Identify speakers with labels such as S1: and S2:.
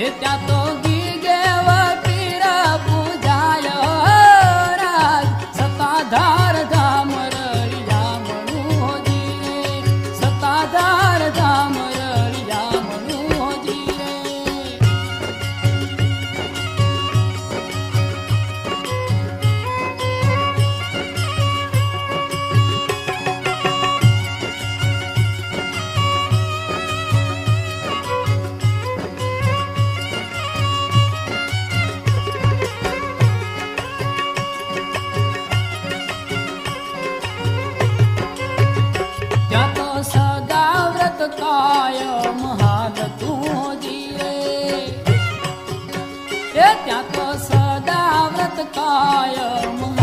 S1: એ ત્યાં તો ગીગેવ પીર પૂજાય રાજ સતાધાર ધામ રળિયામણું હોજી રે સતાધાર ધામ રળિયામણું હોજી રે ત્યાં તો સદા વ્રત કાયમ હાલતું હોજી રે એ ત્યાં તો સદા વ્રત કાયમ